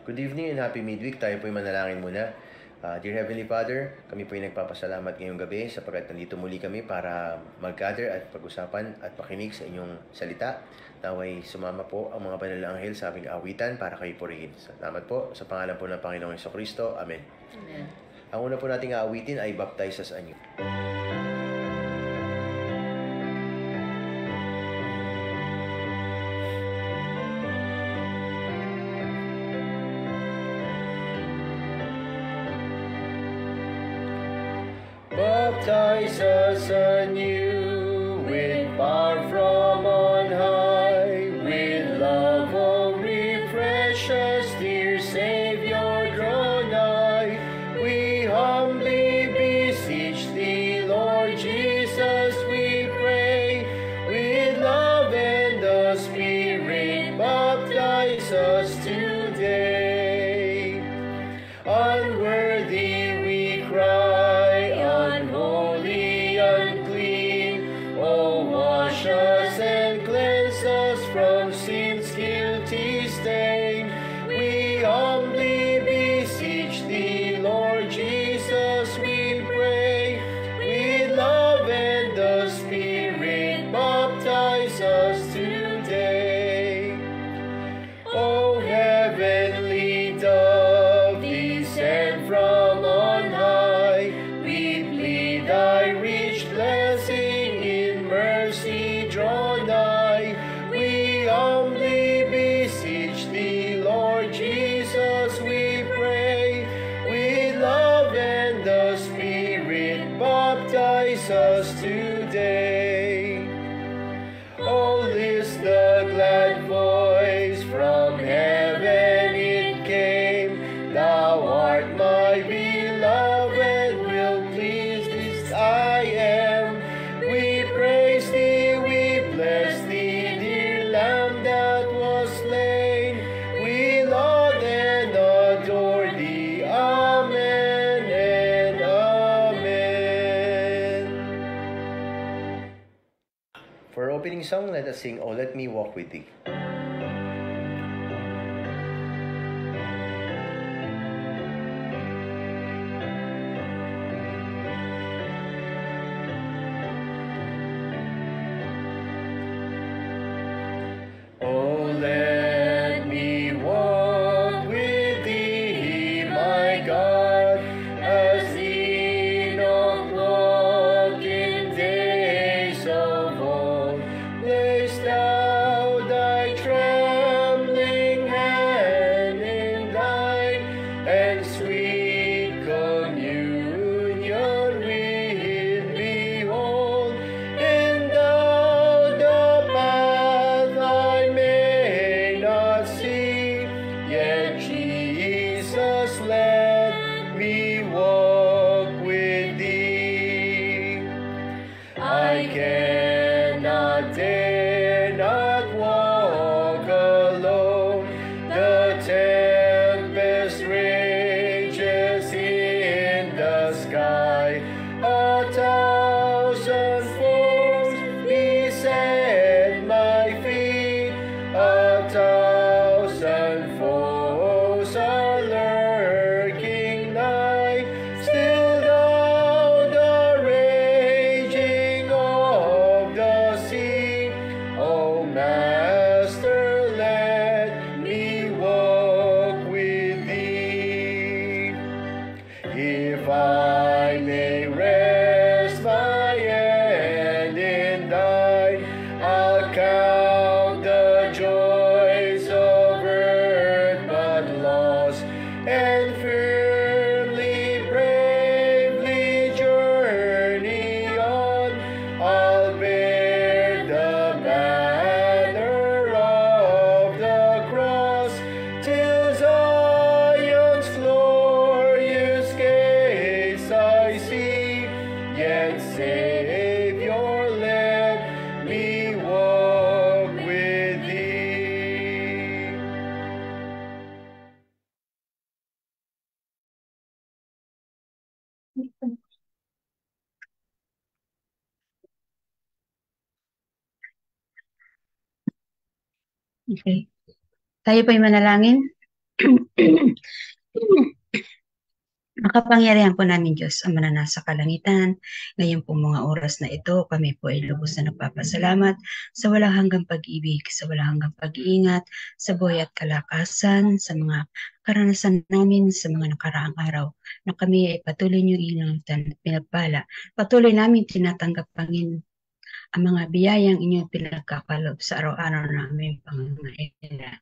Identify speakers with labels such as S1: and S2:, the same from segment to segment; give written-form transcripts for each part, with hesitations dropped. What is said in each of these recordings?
S1: Good evening and happy midweek. Tayo po'y manalangin muna. Dear Heavenly Father, kami po'y nagpapasalamat ngayong gabi sapagkat nandito muli kami para mag-gather at pag-usapan at makinig sa inyong salita. Naway sumama po ang mga banal na anghel sa aming awitan para kayo purihin. Salamat po sa pangalan po ng Panginoong Jesucristo. Amen.
S2: Amen.
S1: Ang una po nating aawitin ay Baptize Us Anew. Baptize us anew with power from on high, with love, oh refresh us, dear Savior, draw nigh. We humbly beseech thee, Lord Jesus, we pray, with love and the Spirit, baptize us today. Unworthy we cry, unholy, unclean, oh wash us and cleanse us from sin's guilty stain. We humbly beseech thee, Lord Jesus, we pray, with love and the Spirit, baptize us today. O heavenly dove, descend from on high, we plead thy rich blessing, in mercy draw nigh. We humbly beseech thee, Lord Jesus, we pray, with love and the Spirit, baptize us today. Oh, list the glad voice, from heaven it came, thou art my beloved, will please this I am. We praise thee, we bless thee, dear Lamb that was slain. We laud and adore thee, amen and amen. For our opening song, let us sing, Oh Let Me Walk With Thee. Oh, let me walk with thee, my God, as Enoch walked in days of old. Place thou thy trembling hand in thine, and sweet communion with me hold. And thou the path I may not see, yet Jesus let me walk with thee. I cannot, dare not walk alone. The tempest rages in the sky. 1,000 foes beset my feet. 1,000 foes are lurking nigh. Still thou the raging of the sea. O Master, let me walk with thee. If I may rest my hand in thine, I'll count the joys
S2: Okay. Tayo po'y manalangin. Makapangyarihan po namin Diyos, Ama na nasa kalangitan, ngayon po mga oras na ito, kami po ay lubos na nagpapasalamat sa walang hanggang pag-ibig, sa walang hanggang pag-iingat, sa buhay at kalakasan, sa mga karanasan namin sa mga nakaraang araw, na kami ay patuloy niyo inangatan at pinagpala. Patuloy namin tinatanggap, Panginoon, ang mga biyayang inyong pinagkakalob sa araw-araw namin pangangailangan.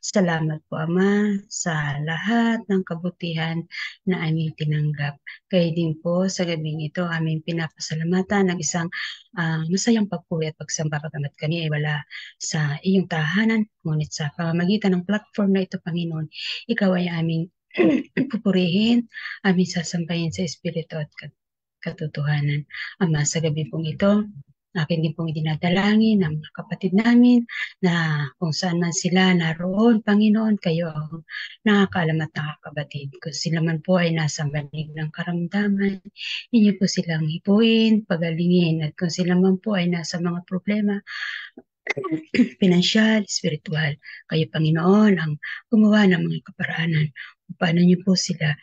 S2: Salamat po, Ama, sa lahat ng kabutihan na aming tinanggap. Kaya din po sa gabing ito, aming pinapasalamatan ng isang masayang papuri at pagsamba pagkamat kami ay wala sa iyong tahanan. Ngunit sa pamamagitan ng platform na ito, Panginoon, ikaw ay aming pupurihin, aming sasampayin sa Espiritu at katotohanan. Ama, sa gabi pong ito, akin din pong idinadalangin ng mga kapatid namin na kung saan man sila naroon, Panginoon, kayo ang nakakaalam at nakakabatid. Kung sila man po ay nasa banig ng karamdaman, inyo po silang hipuin, pagalingin. At kung sila man po ay nasa mga problema, pinansyal, spiritual, kayo, Panginoon, ang gumawa ng mga kaparaanan. Paano niyo po sila,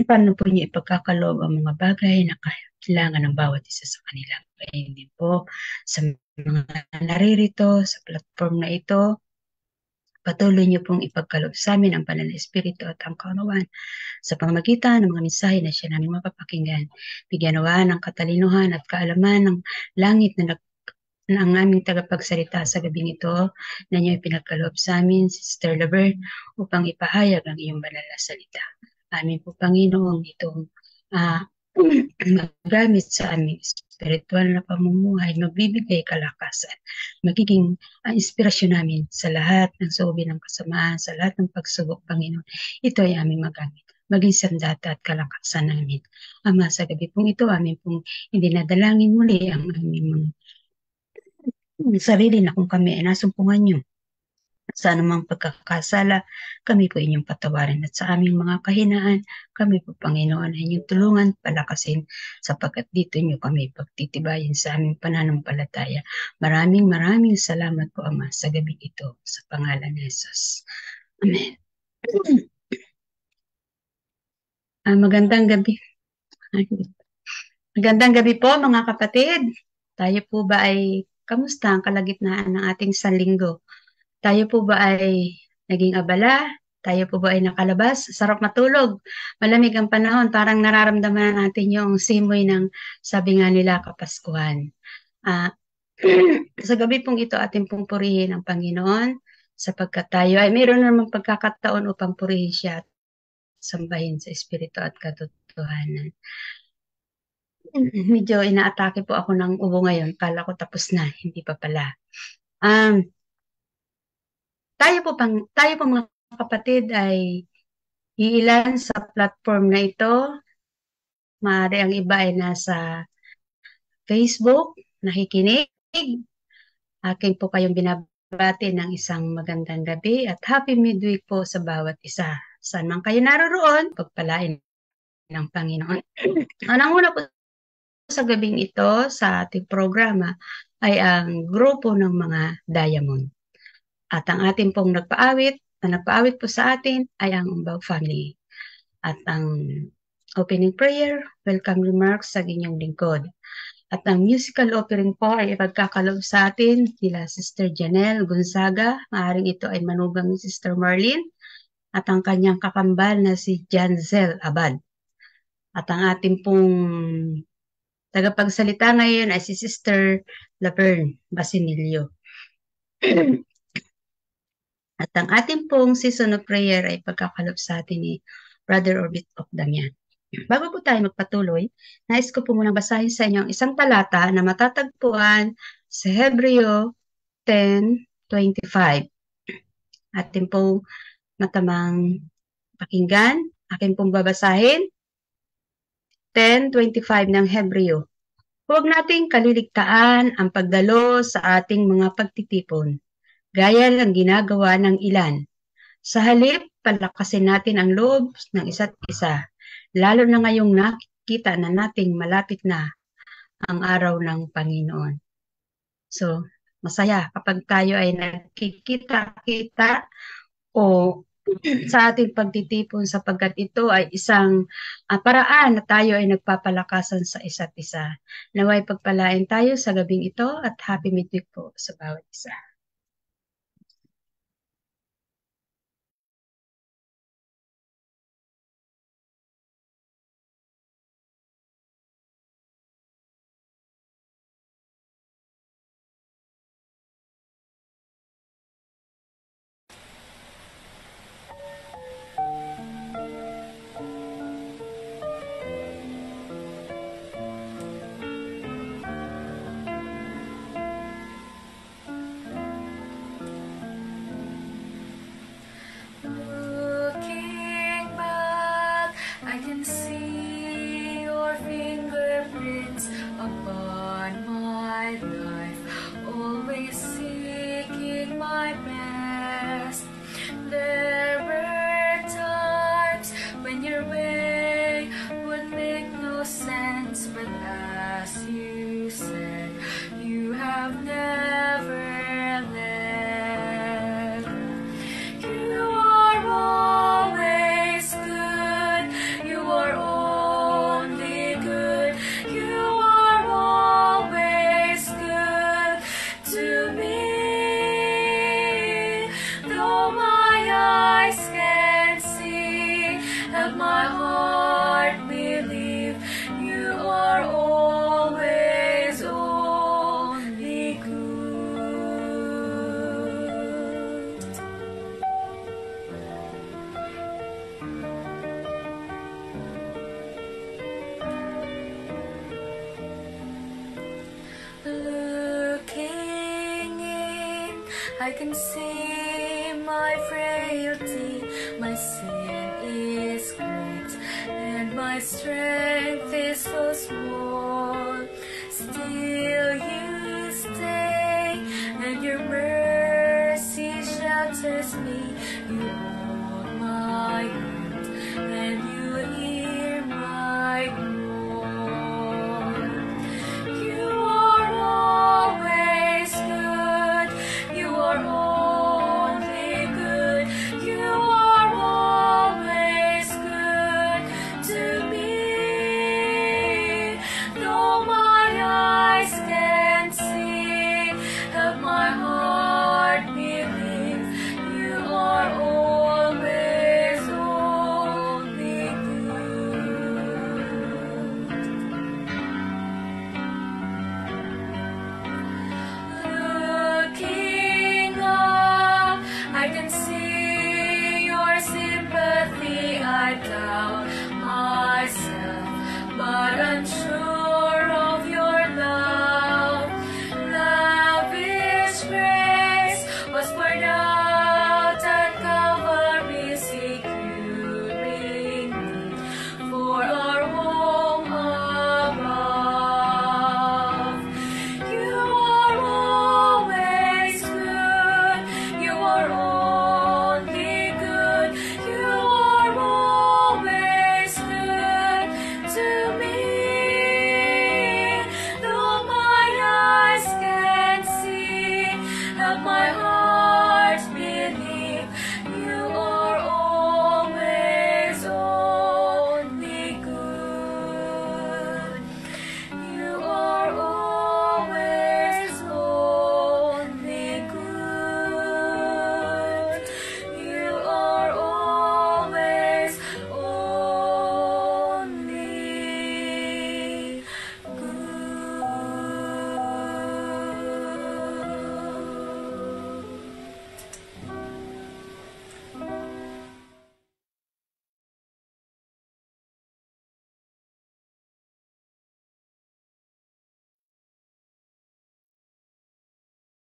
S2: paano po niyo ipagkakaloob ang mga bagay na kailangan ng bawat isa sa kanila. Kaya hindi po sa mga naririto sa platform na ito, patuloy niyo pong ipagkaloob sa amin ang banal na Espiritu at ang kaunawaan sa pamamagitan ng mga mensahe na siya namin mapapakinggan. Bigyan nawa ng katalinuhan at kaalaman ng langit na ang aming tagapagsalita sa gabing ito na niyo ipinagkaloob sa amin, Sister Laverne, upang ipahayag ang iyong banal na salita. Amin po, Panginoon, itong magamit sa aming spiritual na pamumuhay, magbibigay kalakasan, magiging inspirasyon namin sa lahat ng subi ng kasamaan, sa lahat ng pagsubok, Panginoon. Ito ay aming magamit, maging sandata at kalakasan namin. Ama, sa gabi pong ito, amin pong hindi nadalangin muli ang aming mga sarili na kung kami ay nasumpungan niyo sa anumang pagkakasala, kami po inyong patawarin at sa aming mga kahinaan, kami po Panginoon ay inyong tulungan, palakasin, sapagkat dito niyo kami pagtitibayin sa aming pananampalataya. Maraming salamat po, Ama, sa gabi ito, sa pangalan ni Jesus. Amen. Magandang gabi. Magandang gabi po mga kapatid. Tayo po ba ay, kamusta ang kalagitnaan ng ating sanlinggo? Tayo po ba ay naging abala? Tayo po ba ay nakalabas? Sarap matulog. Malamig ang panahon. Parang nararamdaman natin yung simoy ng, sabi nga nila, Kapaskuhan. Sa gabi pong ito, ating pong purihin ang Panginoon sapagkat tayo ay mayroon namang pagkakataon upang purihin siya at sambahin sa Espiritu at katotohanan. Medyo inaatake po ako ng ubo ngayon. Kala ko tapos na. Hindi pa pala. Tayo po mga kapatid ay iilan sa platform na ito. Maaari ang iba ay nasa Facebook, nakikinig. Akin po kayong binabati ng isang magandang gabi at happy midweek po sa bawat isa. Saan man kayo naroroon, pagpalain ng Panginoon. Ang una po sa gabing ito sa ating programa ay ang grupo ng mga Diamond. At ang ating pong nagpaawit po sa atin ay ang Umbaw family. At ang opening prayer, welcome remarks sa inyong lingkod. At ang musical offering po ay ipagkakaloob sa atin nila Sister Janelle Gonzaga. Maaring ito ay manugang ni Sister Marlene at ang kanyang kakambal na si Janzel Abad. At ang ating pong tagapagsalita ngayon ay si Sister Laverne Basinilio. At ang ating pong season of prayer ay pagkakaloob sa atin ni Brother Orbit of Damian. Bago po tayo magpatuloy, nais ko po munang basahin sa inyo ang isang talata na matatagpuan sa Hebreo 10:25. Atin pong matamang pakinggan, akin pong babasahin. 10:25 ng Hebreo. Huwag nating kaliligtaan ang pagdalo sa ating mga pagtitipon, gaya ng ginagawa ng ilan. Sa halip, palakasin natin ang loob ng isa't isa, lalo na ngayong nakikita na nating malapit na ang araw ng Panginoon. So, masaya kapag tayo ay nagkikita-kita o sa ating pagtitipon sapagkat ito ay isang paraan na tayo ay nagpapalakasan sa isa't isa. Naway pagpalain tayo sa gabing ito at happy midweek po sa bawat isa.
S3: Looking back, I can see your fingerprints upon my life, always seeking my best. There were times when your way would make no sense, but as you said, you have never left. You are always good. You are only good. You are always good to me. Though my eyes can't see, and my heart believe, you are always only good. Looking in, I can see my frailty. My sin is great, and my strength is so small. Still you stay, and your mercy shelters me. You hold my hand, and you hear my groan. You are always good. You are only good. You are always good to me. Though my eyes can't see, and my heart believe, you are always only good. Looking up, I can see your sympathy. I doubt myself, but unsure of your love. Lavish grace was poured out at Calvary, securing me for our home above. You are always good. You are only good. You are always good to me. Though my eyes can't see, and my heart believe, you are always only good. You are always only good. You are always only good.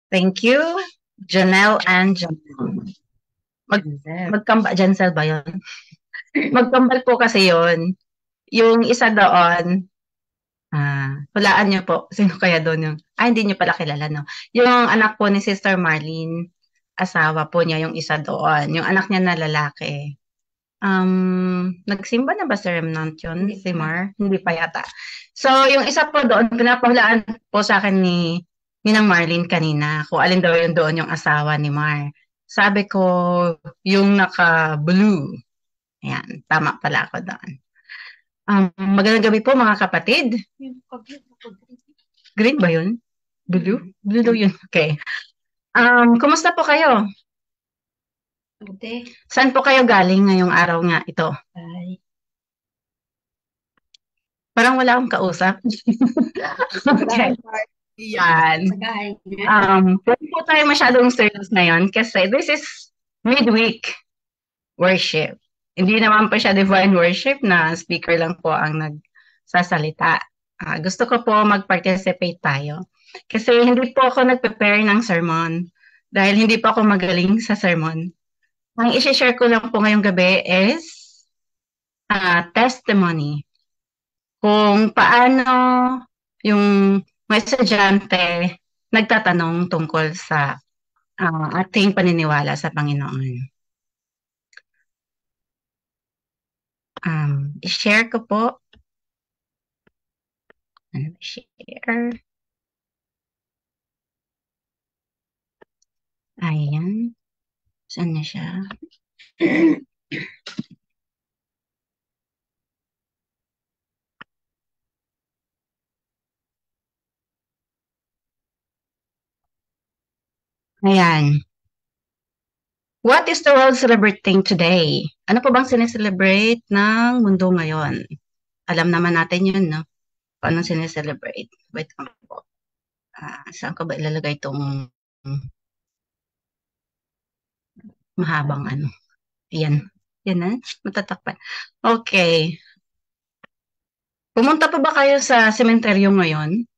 S2: Thank you, Janelle and Janelle. Magkamba, Jancel ba yun? Magkambal po kasi yun. Yung isa doon, hulaan niyo po, sino kaya doon yung, hindi niyo pala kilala, no? Yung anak po ni Sister Marlene, asawa po niya yung isa doon. Yung anak niya na lalaki. Nagsimba na ba si Remnant yun? Si Mar? Hindi pa yata. So, yung isa po doon, pinapahulaan po sa akin ni
S4: Ninang Marlene kanina, kung alin daw yung doon yung asawa ni Mar. Sabi ko, yung naka-blue. Ayan, tama pala ako doon. Magandang gabi po mga kapatid. Green ba yun? Blue? Blue daw yun. Okay. Kumusta po kayo?
S2: Ate,
S4: Saan po kayo galing ngayong araw nga ito?
S2: bye.
S4: Parang wala akong kausap. Okay. Yan.
S2: Sagay nga.
S4: Pwede po tayo masyadong serious ngayon kasi this is midweek worship. Hindi naman pa siya divine worship na speaker lang po ang nagsasalita. Gusto ko po mag-participate tayo. Kasi hindi po ako nag-prepare ng sermon dahil hindi po ako magaling sa sermon. Ang isi-share ko lang po ngayong gabi is testimony. Kung paano yung mga estudyante nagtatanong tungkol sa ating paniniwala sa Panginoon. I-share ko po. Share. Ayan. Saan na siya? Ayan. What is the world celebrating today? Ano po bang sineselebrate ng mundo ngayon? Alam naman natin yun, no? Paano sineselebrate? Wait lang po. Saan ko ba ilalagay itong mahabang ano? Ayan. Yan na. Matatakpan. Okay. Pumunta pa ba kayo sa sementeryo ngayon?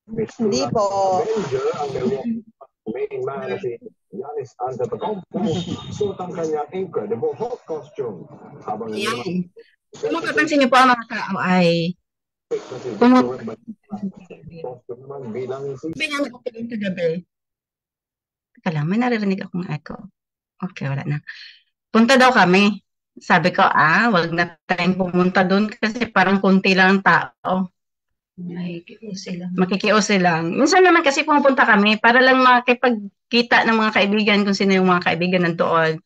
S5: Hindi po.
S6: Main man na si Giannis Antetokounmpo suot ang kanyang incredible Hulk costume. Habang
S4: Ayan. Kung makapansin niyo po ang mga tao ay
S6: costume naman bilang si
S4: binang nakapagin kagabi. Teka lang, may naririnig akong echo. Okay, wala na. Punta daw kami. Sabi ko, wag na tayong pumunta doon kasi parang kunti lang ang tao. Makikiusi lang. Minsan naman kasi pumupunta kami para lang makipagkita ng mga kaibigan kung sino yung mga kaibigan nandoon.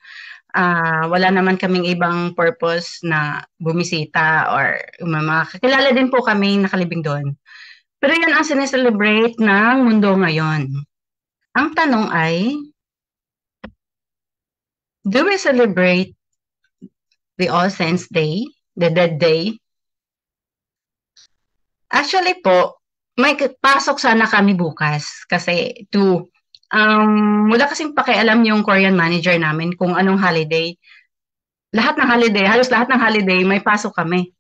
S4: Wala naman kaming ibang purpose na bumisita or mga kakilala din po kami nakalibing doon. Pero yan ang sineselebrate ng mundo ngayon. Ang tanong ay, do we celebrate the All Saints Day, the Dead Day? Actually po, may pasok sana kami bukas kasi wala kasing pakialam yung Korean manager namin kung anong holiday. Halos lahat ng holiday may pasok kami.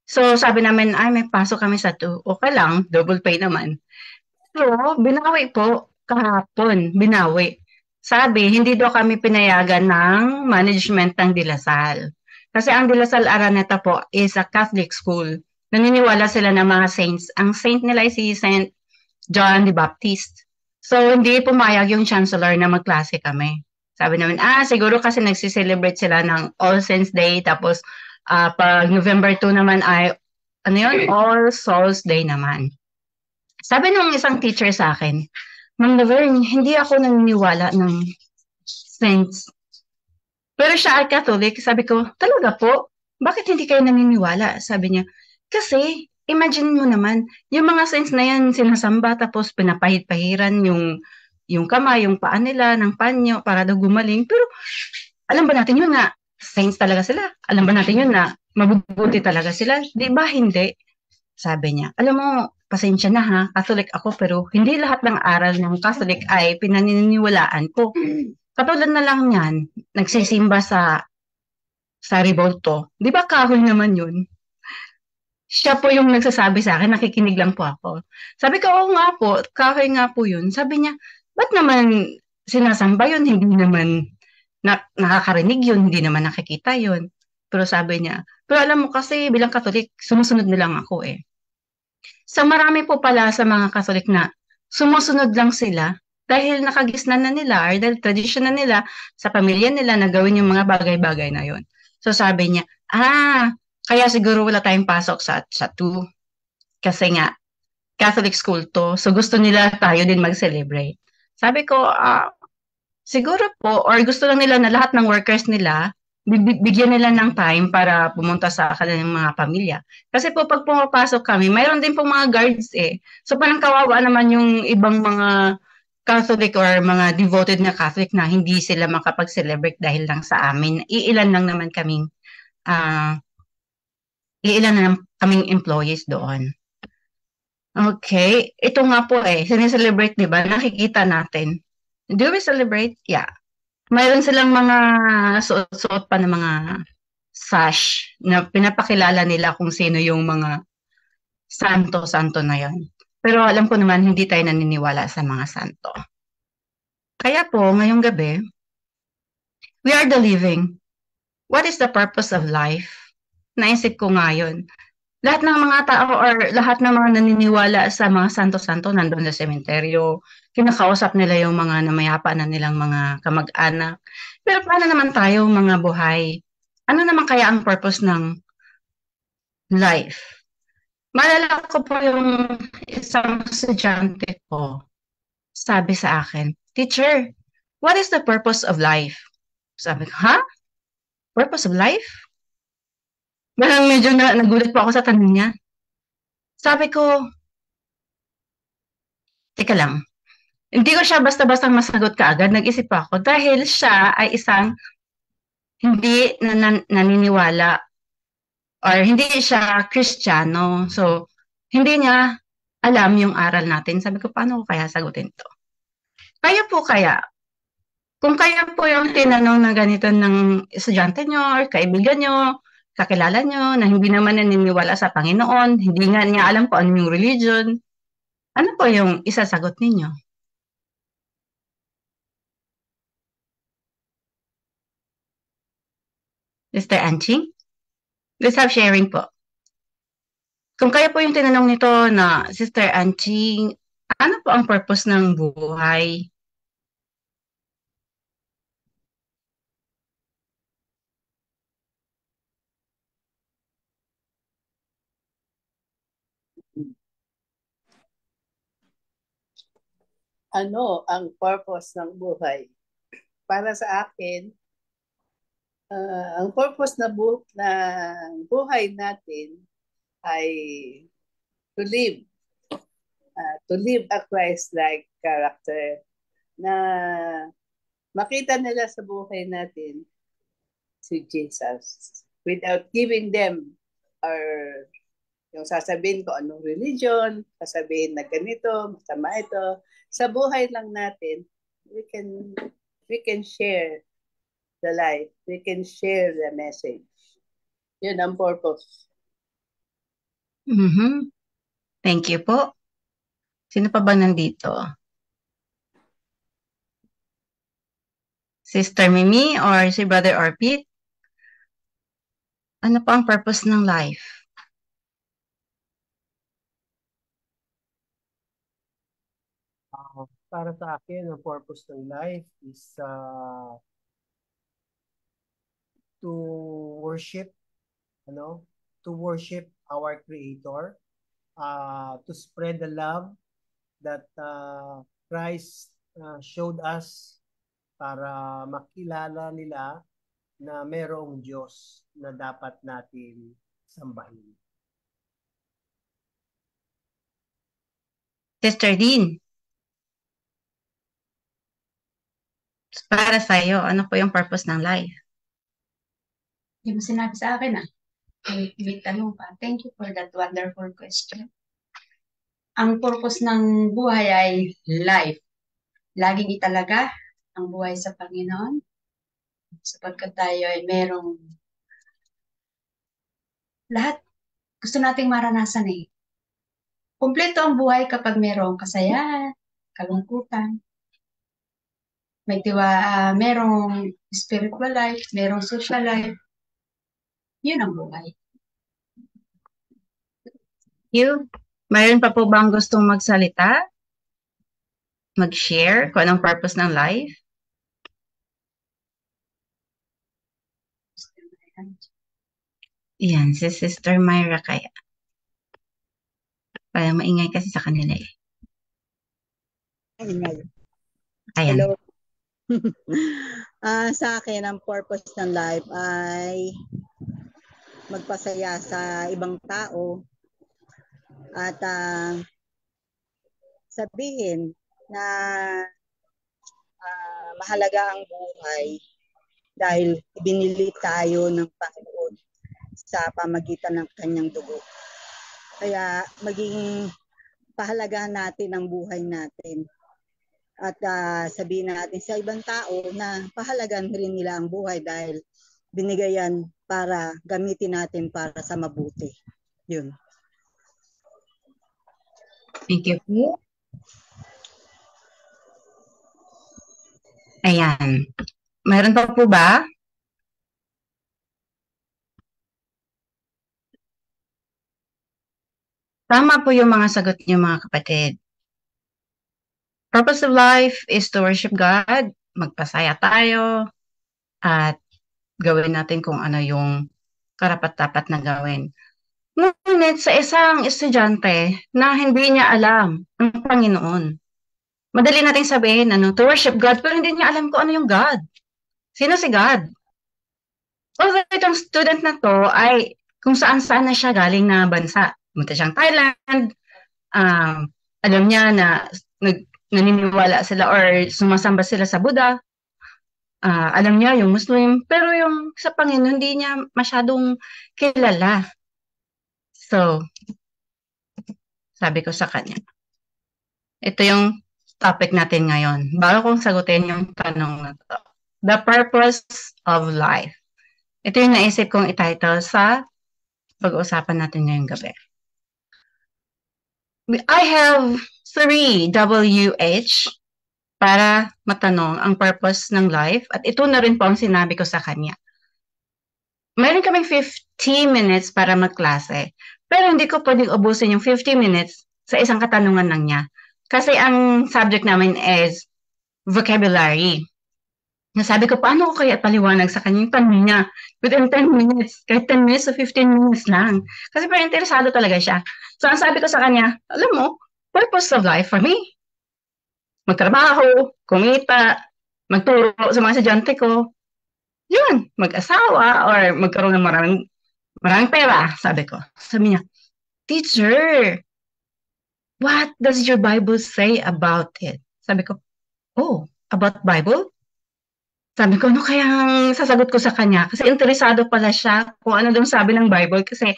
S4: So sabi namin, may pasok kami sa 2. Okay lang, double pay naman. Pero binawi po kahapon, binawi. Sabi, hindi daw kami pinayagan ng management ng Dilasal. Kasi ang Dilasal Araneta po is a Catholic school. Naniniwala sila ng mga saints. Ang saint nila ay si Saint John the Baptist. So, hindi pumayag yung chancellor na magklase kami. Sabi namin, siguro kasi nagsiselebrate sila ng All Saints Day. Tapos, pag November 2 naman ay, All Souls Day naman. Sabi nung isang teacher sa akin, Ma'am Laverne, hindi ako naniniwala ng saints. Pero siya ay Catholic. Sabi ko, talaga po? Bakit hindi kayo naniniwala? Sabi niya, kasi, imagine mo naman, yung mga saints na yan sinasamba tapos pinapahid-pahiran yung kamay, yung paa nila ng panyo para daw gumaling. Pero, alam ba natin yun na saints talaga sila? Alam ba natin yun na mabubuti talaga sila? Di ba hindi? Sabi niya, alam mo, pasensya na ha, Catholic ako pero hindi lahat ng aral ng Catholic ay pinaniniwalaan ko. Katulad na lang yan, nagsisimba sa Ribolto. Di ba kahoy naman yun? Siya po yung nagsasabi sa akin, nakikinig lang po ako. Sabi ko, oo nga po, kahoy nga po yun. Sabi niya, ba't naman sinasamba yun? Hindi naman nakakarinig yun, hindi naman nakikita yun. Pero sabi niya, pero alam mo kasi bilang Katolik, sumusunod na lang ako eh. So marami po pala sa mga Katolik na sumusunod lang sila dahil nakagisnan na nila or dahil tradisyon na nila sa pamilya nila na gawin yung mga bagay-bagay na yun. So sabi niya, kaya siguro wala tayong pasok sa 2. Kasi nga, Catholic school to. So gusto nila tayo din mag-celebrate. Sabi ko, siguro po, or gusto lang nila na lahat ng workers nila, bigyan nila ng time para pumunta sa kanilang mga pamilya. Kasi po pag pumapasok kami, mayroon din pong mga guards eh. So parang kawawa naman yung ibang mga Catholic or mga devoted na Catholic na hindi sila makapag-celebrate dahil lang sa amin. Ah, iilan na lang kaming employees doon. Okay, ito nga po sineselebrate, di ba? Nakikita natin. Do we celebrate? Yeah. Mayroon silang mga suot-suot pa ng mga sash na pinapakilala nila kung sino yung mga santo-santo na yon. Pero alam ko naman, hindi tayo naniniwala sa mga santo. Kaya po, ngayong gabi, we are the living. What is the purpose of life? Naisip ko nga yun. Lahat ng mga tao or lahat ng mga naniniwala sa mga santo-santo nandun sa sementeryo, kinakausap nila yung mga namayapa na nilang mga kamag-anak. Pero paano naman tayo mga buhay? Ano naman kaya ang purpose ng life? Maalala ko po yung isang estudyante ko, sabi sa akin, "Teacher, what is the purpose of life?" Sabi ko, "Ha? Purpose of life?" Parang medyo nagulat po ako sa tanong niya. Sabi ko, teka lang, hindi ko siya basta-basta masagot kaagad. Nag-isip ako dahil siya ay isang hindi naniniwala or hindi siya Kristiyano. So, hindi niya alam yung aral natin. Sabi ko, paano ko kaya sagutin to? Kaya po kaya, kung kaya po yung tinanong na ganito ng estudyante nyo or kaibigan nyo, kakilala nyo na hindi naman naniniwala sa Panginoon, hindi nga niya alam po ano yung religion, ano po yung isasagot ninyo? Mr. Anching? Let's have sharing po. Kung kaya po yung tinanong nito na, Sister Anching, ano po ang purpose ng buhay?
S5: Ano ang purpose ng buhay? Para sa akin, ang purpose na buhay natin ay to live a Christ-like character na makita nila sa buhay natin si Jesus without giving them or yung sasabihin ko anong religion, sasabihin na ganito, masama ito. Sa buhay lang natin, we can share the life. We can share the message. Yun ang purpose.
S4: Mm-hmm. Thank you po. Sino pa ba nandito? Sister Mimi or si Brother Orpit? Ano pa ang purpose ng life?
S7: Para sa akin, ang purpose ng life is to worship, to worship our Creator, to spread the love that Christ showed us para makilala nila na merong Diyos na dapat natin sambahin.
S4: Sister Dean? Para sa'yo, ano po yung purpose ng life?
S2: Yung sinabi sa akin may tanong pa. Thank you for that wonderful question. Ang purpose ng buhay ay life. Laging italaga ang buhay sa Panginoon sapagkat tayo ay merong lahat gusto nating maranasan eh. Kumpleto ang buhay kapag merong kasayahan, kalungkutan, merong spiritual life, merong social life. Yun ang buhay.
S4: You? Mayroon pa po bang gustong magsalita? Mag-share kung anong purpose ng life? Yan, si Sister Myra kaya. Parang maingay kasi sa kanila eh.
S8: Ingay.
S4: Ayan.
S8: Hello. Sa akin, ang purpose ng life ay magpasaya sa ibang tao at sabihin na mahalaga ang buhay dahil binili tayo ng Panginoon sa pamagitan ng kanyang dugo. Kaya maging pahalagahan natin ang buhay natin at sabihin natin sa ibang tao na pahalagan rin nila ang buhay dahil binigay yan para gamitin natin para sa mabuti. Yun.
S4: Thank you po. Ayan. Meron pa po ba? Tama po yung mga sagot niyo mga kapatid. Purpose of life is to worship God, magpasaya tayo, at gawin natin kung ano yung karapat-dapat na gawin. Ngunit sa isang estudyante na hindi niya alam ang Panginoon, madali nating sabihin, to worship God, pero hindi niya alam kung ano yung God. Sino si God? Although itong student na to ay kung saan-saan na siya galing na bansa. Pumunta siyang Thailand, alam niya na naniniwala sila or sumasamba sila sa Buddha. Alam niya yung Muslim, pero yung sa Panginoon hindi niya masyadong kilala. So, sabi ko sa kanya, ito yung topic natin ngayon. Bago kong sagutin yung tanong na to. The purpose of life. Ito yung naisip kong ititle sa pag-uusapan natin ngayong gabi. I have 3 WH para matanong ang purpose ng life at ito na rin po ang sinabi ko sa kanya. Meron kaming 50 minutes para magklase pero hindi ko pwedeng ubusin yung 50 minutes sa isang katanungan lang niya. Kasi ang subject namin is vocabulary. Nasabi ko, paano ko kaya paliwanag sa kanya yung tanong niya within 10 minutes, kahit 10 minutes o 15 minutes lang. Kasi parang interesado talaga siya. So, ang sabi ko sa kanya, alam mo, purpose of life for me, magtrabaho, kumita, magturo sa mga estudyante ko, yun, mag-asawa, or magkaroon ng maraming pera, sabi ko. Sabi niya, teacher, what does your Bible say about it? Sabi ko, oh, about Bible? Sabi ko, ano kayang sasagot ko sa kanya? Kasi interesado pala siya kung ano daw sabi ng Bible. Kasi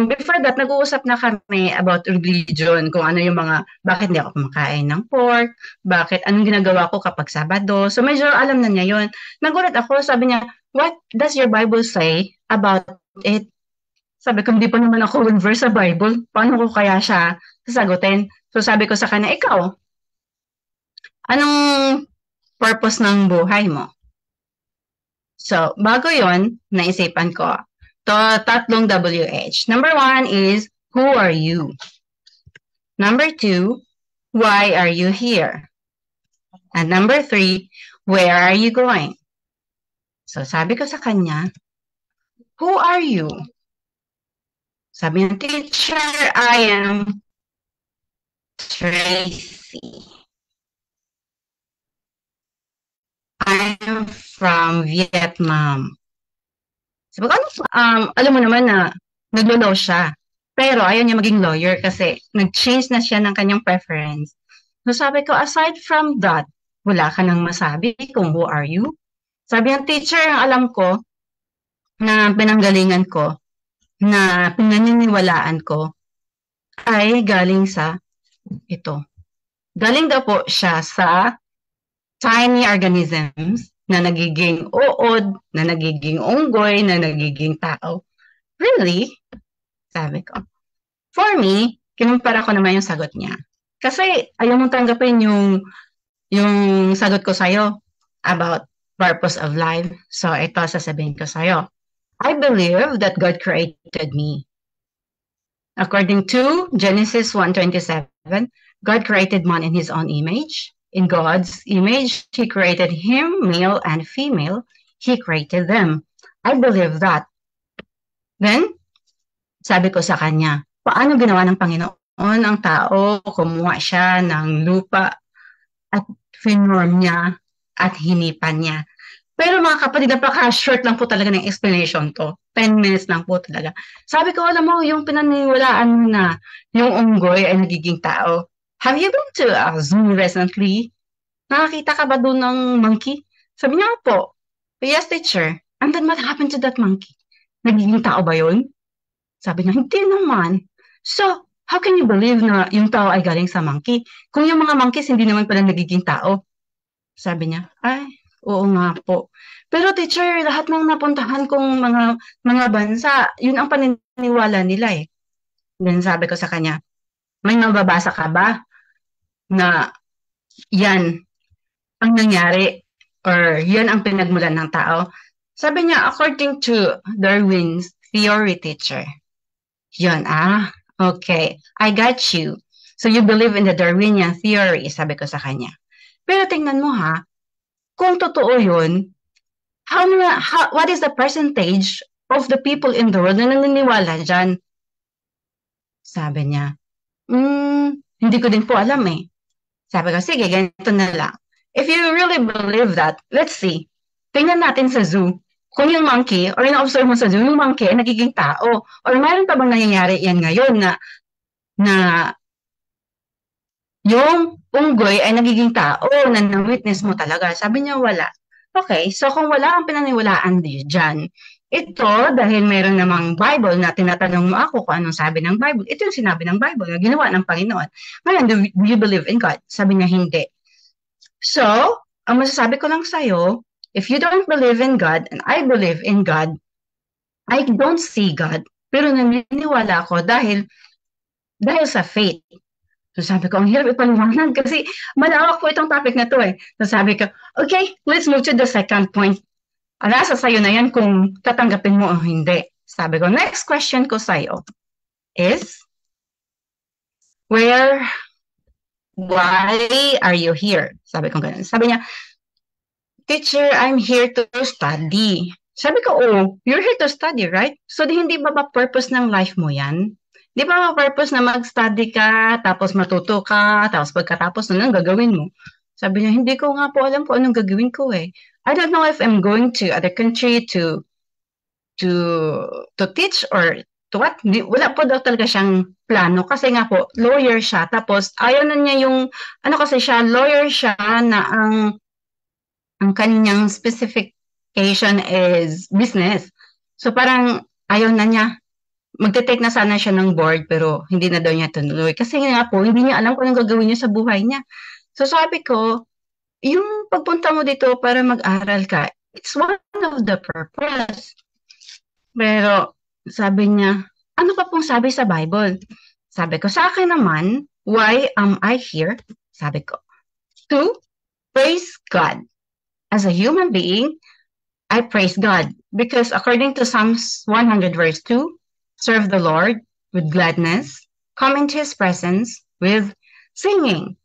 S4: before that, nag-uusap na kami about religion, kung ano yung mga, bakit hindi ako kumakain ng pork, bakit, anong ginagawa ko kapag Sabado. So medyo alam na niya yun. Nagulat ako, sabi niya, what does your Bible say about it? Sabi ko, hindi pa naman ako converse sa Bible. Paano ko kaya siya sasagutin? So sabi ko sa kanya, ikaw, anong purpose ng buhay mo? So, bago yon, naisipan ko, tatlong WH. Number 1 is, who are you? Number 2, why are you here? And number 3, where are you going? So, sabi ko sa kanya, who are you? Sabi ng teacher, I am Tracy. I'm from Vietnam. Sabi ko, alam mo naman na naglo-law siya. Pero ayaw niya maging lawyer kasi nag-change na siya ng kanyang preference. So sabi ko, aside from that, wala ka nang masabi kung who are you? Sabi ng teacher, ang alam ko na pinanggalingan ko, na pinaniniwalaan ko, ay galing sa ito. Galing daw po siya sa tiny organisms na nagiging uod, na nagiging unggoy, na nagiging tao. Really? Sabi ko. For me, kinumpara ko naman yung sagot niya. Kasi ayaw mong tanggapin yung sagot ko sa'yo about purpose of life. So ito sasabihin ko sa'yo. I believe that God created me. According to Genesis 1:27, God created man in His own image. In God's image, He created him, male and female. He created them. I believe that. Then, sabi ko sa kanya, paano ginawa ng Panginoon ang tao, kumuha siya ng lupa at finorm niya at hinipan niya. Pero mga kapatid, napaka-short lang po talaga ng explanation to. 10 minutes lang po talaga. Sabi ko, alam mo, yung pinaniwalaan mo na yung unggoy ay nagiging tao. Have you been to a zoo recently? Nakakita ka ba doon ng monkey? Sabi niya po, yes teacher. And then what happened to that monkey? Nagiging tao ba yun? Sabi niya, hindi naman. So, how can you believe na yung tao ay galing sa monkey? Kung yung mga monkeys hindi naman pala nagiging tao. Sabi niya, ay, oo nga po. Pero teacher, lahat ng napuntahan kong mga bansa, yun ang paniniwala nila eh. Then sabi ko sa kanya, may mababasa ka ba na yan ang nangyari or yan ang pinagmulan ng tao? Sabi niya, according to Darwin's theory, teacher. Yun, okay, I got you. So you believe in the Darwinian theory, sabi ko sa kanya. Pero tingnan mo ha, kung totoo yun, what is the percentage of the people in the world na naniniwala dyan? Sabi niya, hindi ko din po alam eh. Sabi ko, sige, ganito na lang. If you really believe that, let's see. Tingnan natin sa zoo. Kung yung monkey, or ina-observe mo sa zoo, yung monkey ay nagiging tao. Or mayroon pa bang nangyayari yan ngayon na yung unggoy ay nagiging tao na na-witness mo talaga? Sabi niya, wala. Okay, so kung wala ang pinaniwalaan dyan, ito, dahil meron namang Bible na tinatanong mo ako kung anong sabi ng Bible, ito yung sinabi ng Bible na ginawa ng Panginoon. Ngayon, do you believe in God? Sabi niya, hindi. So, ang masasabi ko lang sa'yo, if you don't believe in God and I believe in God, I don't see God, pero naniniwala ako dahil sa faith. So sabi ko, ang hirap ipaliwanag kasi malawak po itong topic na to eh. So sabi ko, okay, let's move to the second point. Nasa sa'yo na yan kung tatanggapin mo o hindi. Sabi ko, next question ko sa'yo is, why are you here? Sabi ko ganun. Sabi niya, teacher, I'm here to study. Sabi ko, oh, you're here to study, right? So hindi ba purpose ng life mo yan? Di ba purpose na mag-study ka, tapos matuto ka, tapos pagkatapos nun, gagawin mo? Sabi niya, hindi ko nga po alam kung anong gagawin ko eh. I don't know if I'm going to other country to teach or to what. Wala po daw talaga siyang plano kasi nga po, lawyer siya. Tapos ayaw na niya yung, kasi siya, lawyer siya na ang kanyang specification is business. So parang ayaw na niya. Magte-take na sana siya ng board pero hindi na daw niya tuloy. Kasi nga po, hindi niya alam kung anong gagawin niya sa buhay niya. So sabi ko, yung pagpunta mo dito para mag-aral ka, it's one of the purpose. Pero sabi niya, ano pa pong sabi sa Bible? Sabi ko, sa akin naman, why am I here? Sabi ko, to praise God. As a human being, I praise God. Because according to Psalms 100 verse 2, serve the Lord with gladness, come into His presence with singing.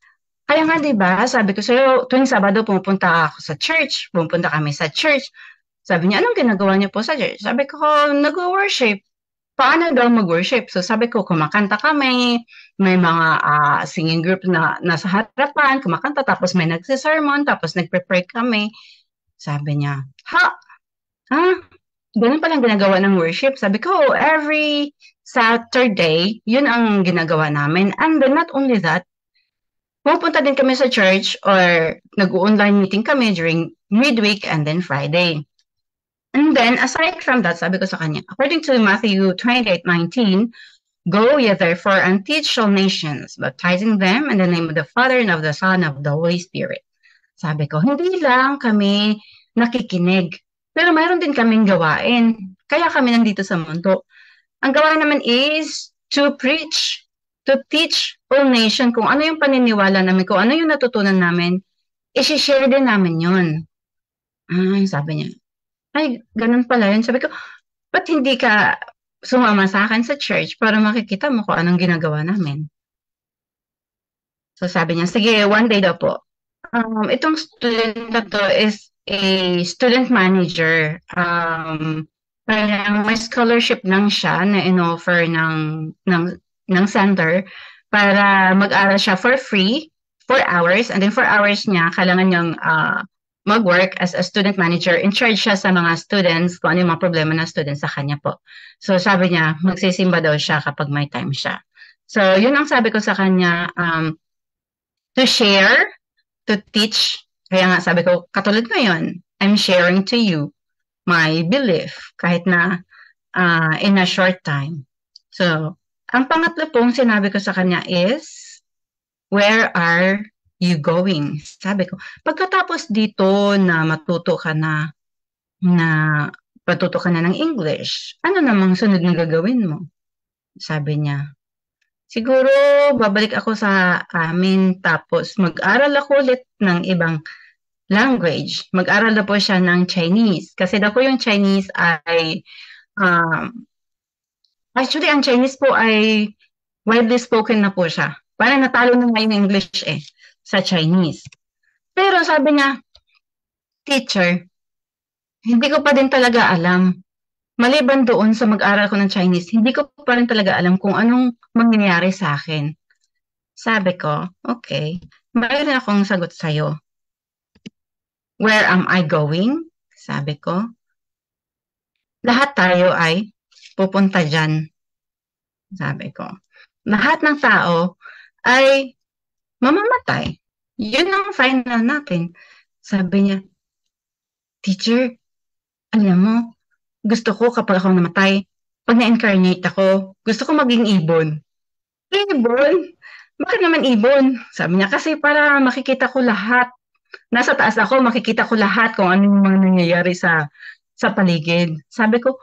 S4: Kaya nga diba, sabi ko sa'yo, tuwing Sabado pumunta kami sa church. Sabi niya, anong ginagawa niyo po sa church? Sabi ko, nag-worship. Paano daw mag-worship? So sabi ko, kumakanta kami, may mga singing group na nasa harapan, kumakanta, tapos may nagsisermon, tapos nagpe-pray kami. Sabi niya, ganun palang ginagawa ng worship. Sabi ko, every Saturday, yun ang ginagawa namin. And then not only that, pupunta din kami sa church or nag-online meeting kami during midweek and then Friday. And then, aside from that, sabi ko sa kanya, according to Matthew 28:19, go ye therefore and teach all nations, baptizing them in the name of the Father and of the Son and of the Holy Spirit. Sabi ko, hindi lang kami nakikinig, pero mayroon din kaming gawain. Kaya kami nandito sa mundo. Ang gawain naman is to preach, to teach all nation kung ano yung paniniwala namin, kung ano yung natutunan namin, i-share din namin yun. Sabi niya, ay, ganun pala yun. Sabi ko, ba't hindi ka sumama sa akin sa church para makikita mo kung anong ginagawa namin? So sabi niya, sige, one day daw po. Itong student na to is a student manager. Parang may scholarship lang siya na in-offer ng center. para mag-aral siya for free, 4 hours, and then 4 hours niya, kailangan niyang mag-work as a student manager. In charge siya sa mga students, kung ano yung mga problema ng students sa kanya po. So sabi niya, magsisimba daw siya kapag may time siya. So yun ang sabi ko sa kanya, to share, to teach. Kaya nga sabi ko, katulad ngayon, I'm sharing to you my belief kahit na in a short time. So, ang pangatlo pong sinabi ko sa kanya is, where are you going? Sabi ko, pagkatapos dito na matuto ka na ng English, ano namang sunod na gagawin mo? Sabi niya, siguro babalik ako sa amin tapos mag-aral ako ulit ng ibang language. Mag-aral na po siya ng Chinese. Kasi daw po yung Chinese ay, actually ang Chinese po ay widely spoken na po siya. Parang natalo na nga yung English sa Chinese. Pero sabi niya, teacher, hindi ko pa din talaga alam. Maliban doon sa mag-aral ko ng Chinese, hindi ko pa rin talaga alam kung anong mangyayari sa akin. Sabi ko, okay, mayroon akong sagot sa'yo. Where am I going? Sabi ko. Lahat tayo ay pupunta dyan. Sabi ko. Lahat ng tao ay mamamatay. Yun ang final natin. Sabi niya, teacher, alam mo, gusto ko kapag ako namatay, pag na-incarnate ako, gusto ko maging ibon. Ibon? Bakit naman ibon? Sabi niya, kasi para makikita ko lahat. Nasa taas ako, makikita ko lahat kung ano yung mga nangyayari sa paligid. Sabi ko,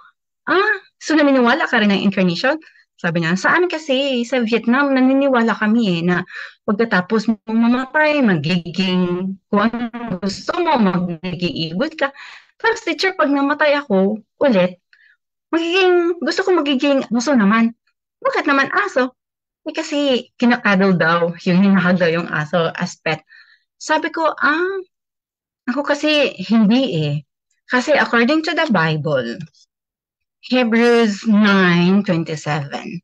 S4: so naniniwala ka rin ng incarnation? Sabi niya, sa amin kasi, sa Vietnam, naniniwala kami na pagkatapos mo mamatay, magiging, kung ano gusto mo, magiging ibon ka. Tapos teacher, pag namatay ako ulit, gusto ko magiging aso naman. Bakit naman aso? Kasi kinakadal daw, yung hinahag daw yung aso as pet. Sabi ko, ako kasi hindi Kasi according to the Bible, Hebrews 9:27,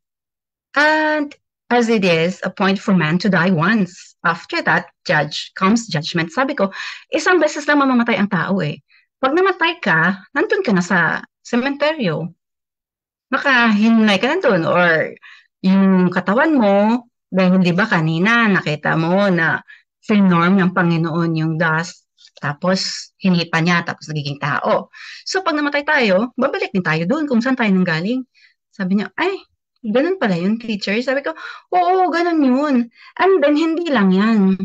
S4: and as it is appointed for man to die once, after that comes judgment. Sabi ko, isang beses lang mamamatay ang tao Pag namatay ka, nandun ka na sa sementeryo. Nakahinay ka nandun, or yung katawan mo, dahil di ba kanina nakita mo na norm ng Panginoon yung dust, tapos hinipa niya, tapos nagiging tao. So pag namatay tayo, babalik din tayo doon kung saan tayo nanggaling. Sabi niya, ay, ganun pala yun, teacher. Sabi ko, oo, ganun yun. And then, hindi lang yan.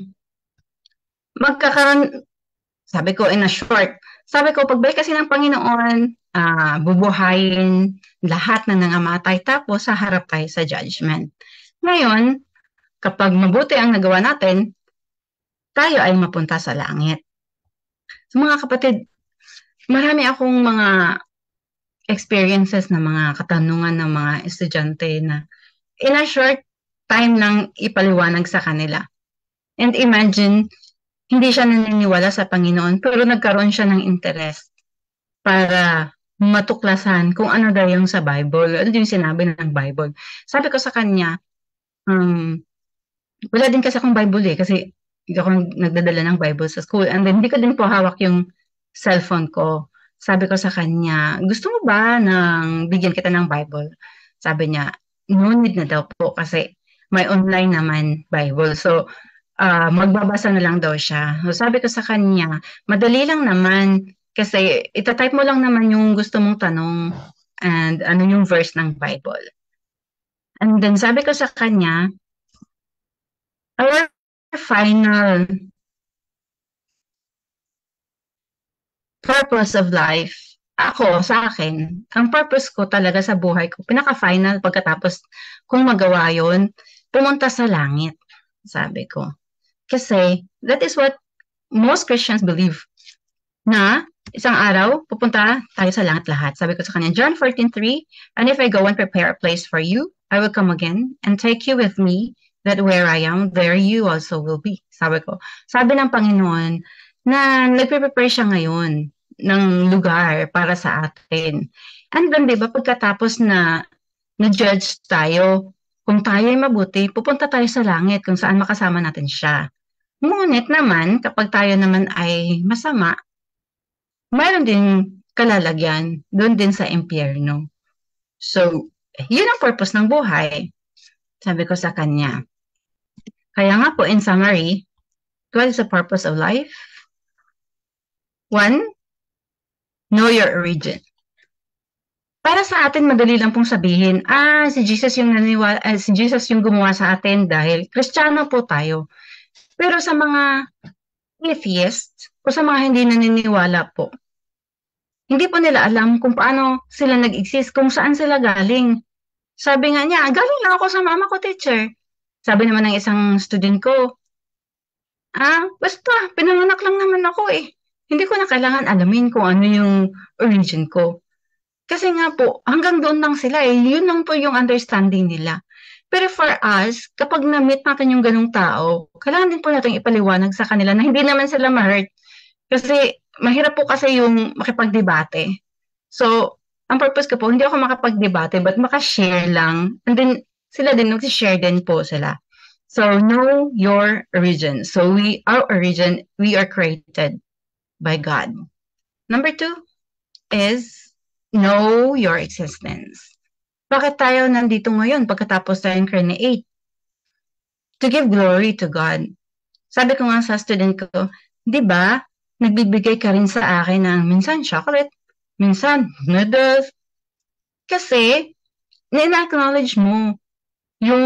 S4: Sabi ko, in a short, sabi ko, pagbalik kasi ng Panginoon, bubuhayin lahat na nangamatay, tapos haharap tayo sa judgment. Ngayon, kapag mabuti ang nagawa natin, tayo ay mapunta sa langit. So, mga kapatid, marami akong mga experiences na mga katanungan ng mga estudyante na in a short time lang ipaliwanag sa kanila. And imagine, hindi siya naniniwala sa Panginoon, pero nagkaroon siya ng interest para matuklasan kung ano daw yung sa Bible, ano yung sinabi ng Bible. Sabi ko sa kanya, wala din kasi akong Bible kasi hindi ako nagdadala ng Bible sa school. And then, hindi ko din po hawak yung cellphone ko. Sabi ko sa kanya, gusto mo ba nang bigyan kita ng Bible? Sabi niya, no need na daw po kasi may online naman Bible. So, magbabasa na lang daw siya. So, sabi ko sa kanya, madali lang naman kasi itatype mo lang naman yung gusto mong tanong and ano yung verse ng Bible. And then, sabi ko sa kanya, our final purpose of life, sa akin, ang purpose ko talaga sa buhay ko, pinaka-final pagkatapos kung magawa yun, pumunta sa langit, sabi ko. Kasi, that is what most Christians believe, na isang araw, pupunta tayo sa langit lahat. Sabi ko sa kanya, John 14:3, and if I go and prepare a place for you, I will come again and take you with me, that where I am, there you also will be. Sabi ko. Sabi ng Panginoon na nagpe-prepare siya ngayon ng lugar para sa atin. And then, di ba, pagkatapos na judge tayo, kung tayo ay mabuti, pupunta tayo sa langit kung saan makasama natin siya. Ngunit naman, kapag tayo naman ay masama, mayroon din kalalagyan doon din sa impyerno. So, yun ang purpose ng buhay. Sabi ko sa kanya. Kaya nga po, in summary, what is the purpose of life? 1, know your origin. Para sa atin, madali lang pong sabihin, si Jesus yung gumawa sa atin dahil Kristiyano po tayo. Pero sa mga atheists o sa mga hindi naniniwala po, hindi po nila alam kung paano sila nag-exist, kung saan sila galing. Sabi nga niya, galing lang ako sa mama ko, teacher. Sabi naman ng isang student ko, basta, pinanganak lang naman ako eh. Hindi ko na kailangan alamin kung ano yung origin ko. Kasi nga po, hanggang doon lang sila eh. Yun lang po yung understanding nila. Pero for us, kapag na-meet natin yung ganung tao, kailangan din po natin ipaliwanag sa kanila na hindi naman sila ma-hurt. Kasi mahirap po kasi yung makipagdebate. So, ang purpose ko po, hindi ako makapagdebate, but makashare lang. And then, sila din, mag-share din po sila. So, know your origin. So, our origin, we are created by God. Number 2 is know your existence. Bakit tayo nandito ngayon pagkatapos tayong create? To give glory to God. Sabi ko nga sa student ko, di ba, nagbibigay ka rin sa akin ng minsan chocolate, minsan noodles. Kasi, na-acknowledge mo yung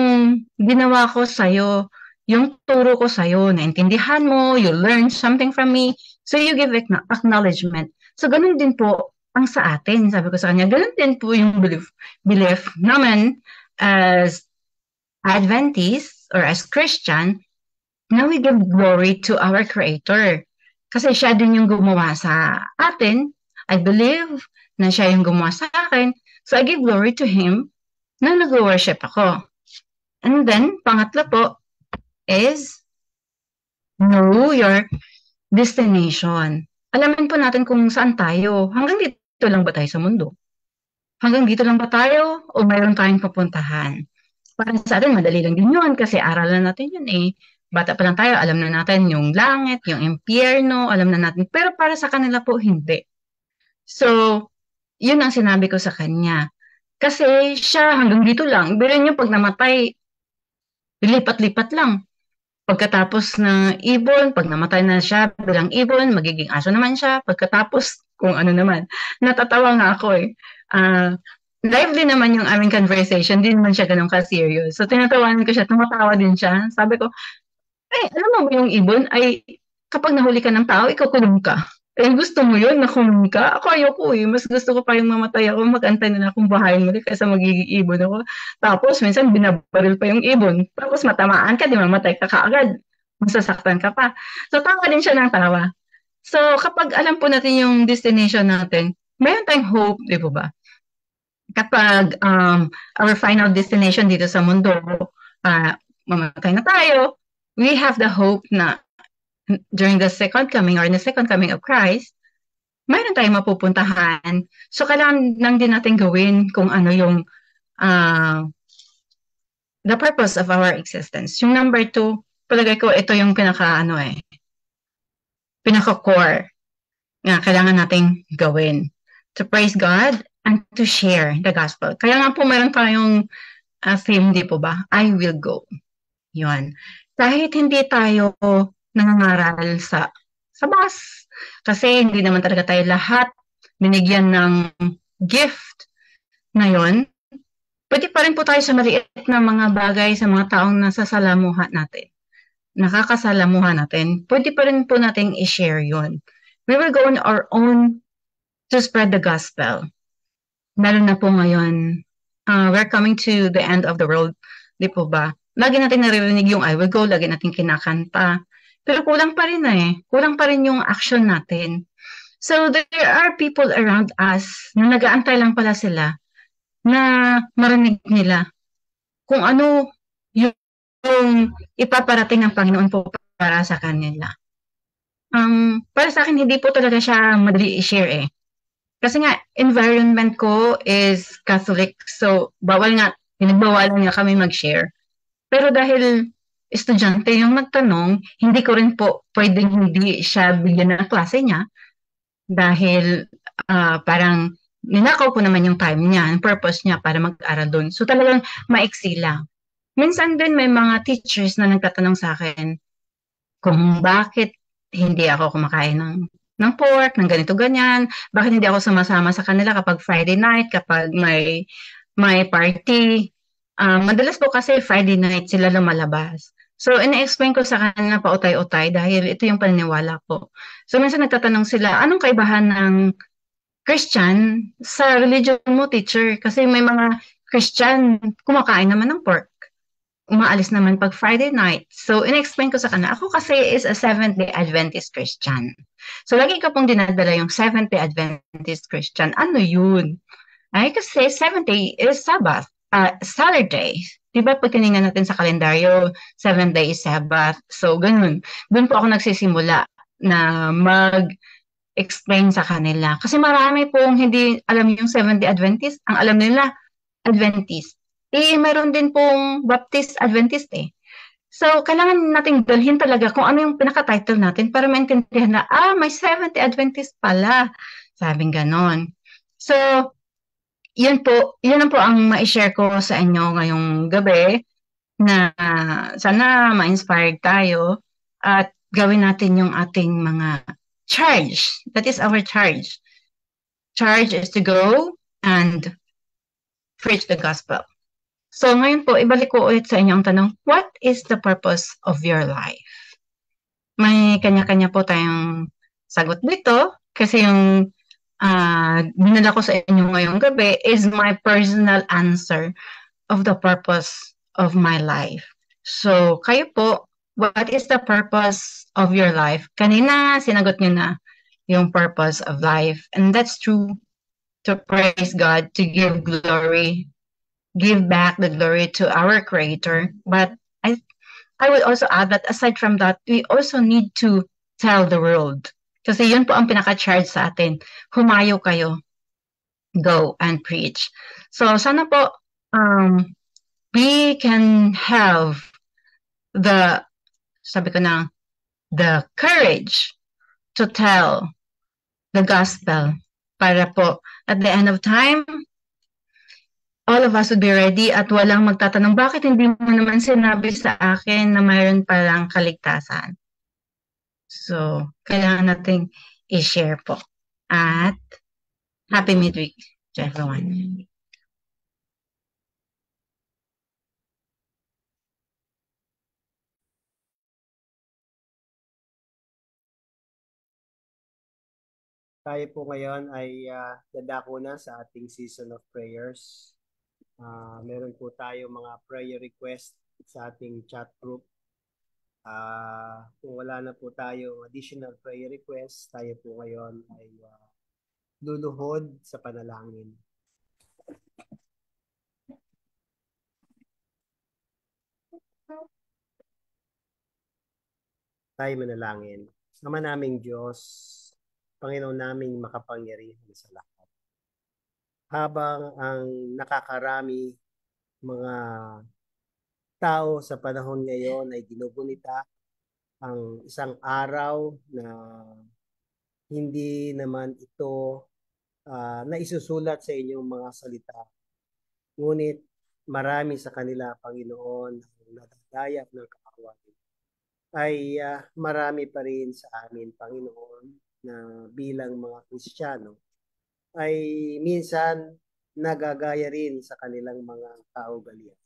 S4: ginawa ko sa'yo, yung turo ko sa'yo, naintindihan mo, you learn something from me, so you give acknowledgement. So, ganun din po ang sa atin. Sabi ko sa kanya, ganun din po yung belief naman as Adventist or as Christian, na we give glory to our Creator. Kasi siya din yung gumawa sa atin. I believe na siya yung gumawa sa akin. So I give glory to Him na nag-worship ako. And then, pangatlo po is know your destination. Alamin po natin kung saan tayo. Hanggang dito lang ba tayo sa mundo? Hanggang dito lang ba tayo o mayroon tayong papuntahan? Para sa atin, madali lang din yun kasi aralan natin yun eh. Bata pa lang tayo, alam na natin yung langit, yung impyerno, alam na natin. Pero para sa kanila po, hindi. So, yun ang sinabi ko sa kanya. Kasi siya hanggang dito lang. Pero yun pag namatay, lipat-lipat lang. Pagkatapos ng ibon, pag namatay na siya bilang ibon, magiging aso naman siya. Pagkatapos, kung ano naman. Natatawa nga ako eh. Lively naman yung aming conversation, di naman siya ganun ka-serious. So, tinatawanan ko siya, tumatawa din siya. Sabi ko, alam mo ba yung ibon ay kapag nahuli ka ng tao, ikukulong ka. Gusto mo yun, nakulong ka? Ako ayoko eh. Mas gusto ko pa yung mamatay ako, mag-antay na akong buhayin muli kaysa magiging ibon ako. Tapos, minsan binabaril pa yung ibon. Tapos matamaan ka, di mamatay ka kaagad. Masasaktan ka pa. So, tawa din siya ng tawa. So, kapag alam po natin yung destination natin, mayroon tayong hope, di po ba? Kapag our final destination dito sa mundo, mamatay na tayo, we have the hope na during the second coming or in the second coming of Christ, mayroon tayong mapupuntahan. So, kailangan lang din natin gawin kung ano yung the purpose of our existence. Yung number 2, palagay ko, ito yung pinaka-core na kailangan nating gawin. To praise God and to share the gospel. Kaya nga po mayroon tayong theme, di po ba? I will go. Yun. Kahit hindi tayo nangangaral sa bus, kasi hindi naman talaga tayo lahat binigyan ng gift na yun, pwede pa rin po tayo sa maliit na mga bagay sa mga taong nasasalamuhan natin. Nakakasalamuhan natin. Pwede pa rin po natin i-share yun. We will go on our own to spread the gospel. Lalo na po ngayon, we're coming to the end of the world. Di po ba? Lagi natin naririnig yung I will go, lagi natin kinakanta. Pero kulang pa rin Kulang pa rin yung action natin. So there are people around us na nag-aantay lang pala sila na marinig nila kung ano yung ipaparating ng Panginoon po para sa kanila. Para sa akin, hindi po talaga siya madali i-share Kasi nga, environment ko is Catholic. So, bawal nga Pinagbawalan niya kami mag-share. Pero dahil estudyante yung nagtanong, hindi ko rin po pwedeng hindi siya bigyan ng klase niya dahil parang ninakaw ko naman yung time niya, yung purpose niya para mag-aral doon. So talagang maiksi lang. Minsan din may mga teachers na nagtatanong sa akin kung bakit hindi ako kumakain ng pork, ng ganito ganyan, bakit hindi ako sumasama sa kanila kapag Friday night, kapag may party. Madalas po kasi Friday night sila lumalabas. So, ina-explain ko sa kanila pa utay-utay dahil ito yung paniniwala ko. So, minsan nagtatanong sila, anong kaibahan ng Christian sa religion mo, teacher? Kasi may mga Christian, kumakain naman ng pork. Umaalis naman pag Friday night. So, ina-explain ko sa kanila, ako kasi is a Seventh-day Adventist Christian. So, lagi ko pong dinadala yung Seventh-day Adventist Christian. Ano yun? Ay, kasi Seventh day is Sabbath. Saturday. Diba pag tinignan natin sa kalendaryo, 7th day is Sabbath. So, ganun. Doon po ako nagsisimula na mag-explain sa kanila. Kasi marami pong hindi alam yung 7th day Adventist. Ang alam nila, Adventist. Meron din pong Baptist Adventist eh. So, kailangan nating dalhin talaga kung ano yung pinaka-title natin para maintindihan na, may 7th day Adventist pala. Sabing ganon. So, yun po ang ma-share ko sa inyo ngayong gabi na sana ma-inspired tayo at gawin natin yung ating mga charge. That is our charge. Charge is to go and preach the gospel. So ngayon po, ibalik ko ulit sa inyo ang tanong, what is the purpose of your life? May kanya-kanya po tayong sagot dito kasi yung dinala ko sa inyo ngayong gabi is my personal answer of the purpose of my life. So, kayo po, what is the purpose of your life? Kanina, sinagot nyo na yung purpose of life. And that's true, to praise God, to give glory, give back the glory to our Creator. But I would also add that aside from that, we also need to tell the world. Kasi yun po ang pinaka-charge sa atin. Humayo kayo. Go and preach. So, sana po, we can have the courage to tell the gospel para po at the end of time, all of us would be ready at walang magtatanong, bakit hindi mo naman sinabi sa akin na mayroon palang kaligtasan? So, kailangan nating i-share po. At happy midweek to everyone.
S7: Tayo po ngayon ay dadako na sa ating season of prayers. Meron po tayo mga prayer request sa ating chat group. Kung wala na po tayo additional prayer request, tayo po ngayon ay luluhod sa panalangin. Tayo manalangin. Ama naming Diyos, Panginoon naming makapangyarihan sa lahat. Habang ang nakakarami mga tao sa panahon ngayon ay ginugunita ang isang araw na hindi naman ito na isusulat sa inyong mga salita. Ngunit marami sa kanila, Panginoon, ang nadadaya ng kaawan ay marami pa rin sa amin, Panginoon, na bilang mga Kristiyano ay minsan nagagaya rin sa kanilang mga kaugalian.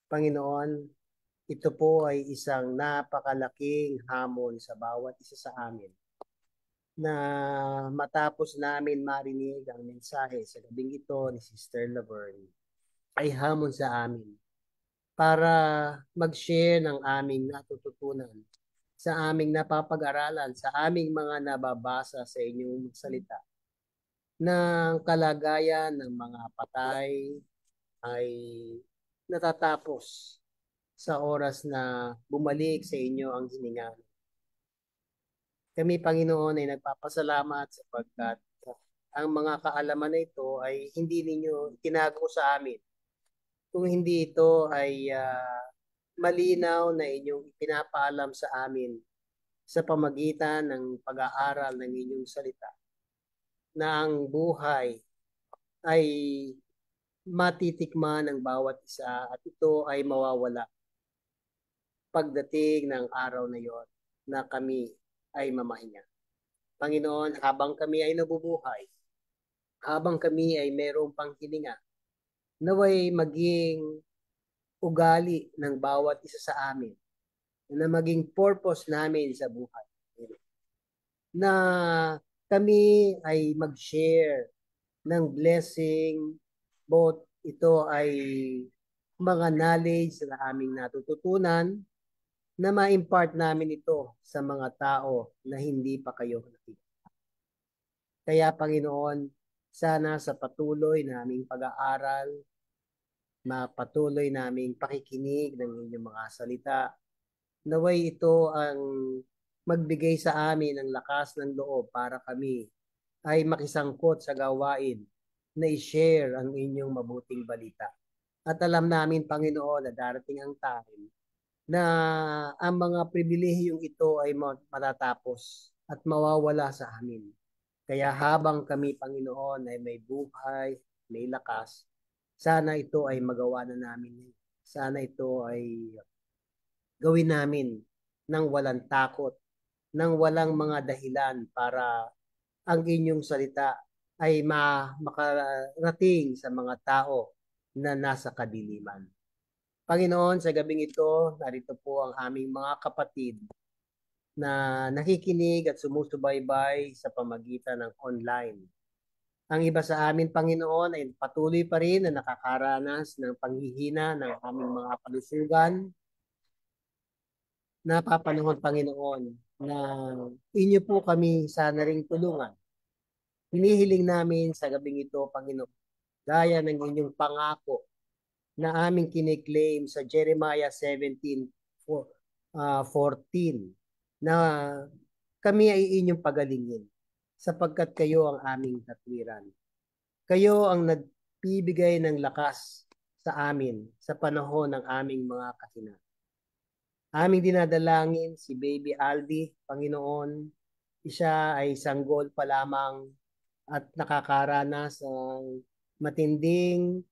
S7: Panginoon, ito po ay isang napakalaking hamon sa bawat isa sa amin na matapos namin marinig ang mensahe sa gabing ito ni Sister Laverne ay hamon sa amin para mag-share ng aming natututunan sa aming napapag-aralan, sa aming mga nababasa sa inyong salita ng kalagayan ng mga patay ay natatapos sa oras na bumalik sa inyo ang hininga. Kami, Panginoon, ay nagpapasalamat sapagkat ang mga kaalaman na ito ay hindi ninyo tinago sa amin. kung hindi ito ay malinaw na inyong ipinapaalam sa amin sa pamagitan ng pag-aaral ng inyong salita na ang buhay ay matitikman ng bawat isa at ito ay mawawala pagdating ng araw na yon na kami ay mamahinga. Panginoon, habang kami ay nabubuhay, habang kami ay mayroong panghilinga, naway maging ugali ng bawat isa sa amin, na maging purpose namin sa buhay. Na kami ay mag-share ng blessing, both ito ay mga knowledge na aming natututunan, na ma-impart namin ito sa mga tao na hindi pa kayo nakikita. Kaya Panginoon, sana sa patuloy naming pag-aaral, mapatuloy naming pakikinig ng inyong mga salita, naway ito ang magbigay sa amin ng lakas ng loob para kami ay makisangkot sa gawain na i-share ang inyong mabuting balita. At alam namin, Panginoon, na darating ang time na ang mga pribilehiyong ito ay matatapos at mawawala sa amin. Kaya habang kami, Panginoon, ay may buhay, may lakas, sana ito ay magawa na namin. Sana ito ay gawin namin ng walang takot, ng walang mga dahilan para ang inyong salita ay makarating sa mga tao na nasa kadiliman. Panginoon, sa gabing ito, narito po ang aming mga kapatid na nakikinig at sumusubaybay sa pamagitan ng online. Ang iba sa amin, Panginoon, ay patuloy pa rin na nakakaranas ng panghihina ng aming mga kalusugan. Napapanahon, Panginoon, na inyo po kami sana ring tulungan. Hinihiling namin sa gabing ito, Panginoon, gaya ng inyong pangako na aming kiniklaim sa Jeremiah 17:14 na kami ay inyong pagalingin sapagkat kayo ang aming katwiran. Kayo ang nagbibigay ng lakas sa amin sa panahon ng aming mga kahina. Aming dinadalangin si Baby Aldi, Panginoon, siya ay sanggol pa lamang at nakakaranas ng matinding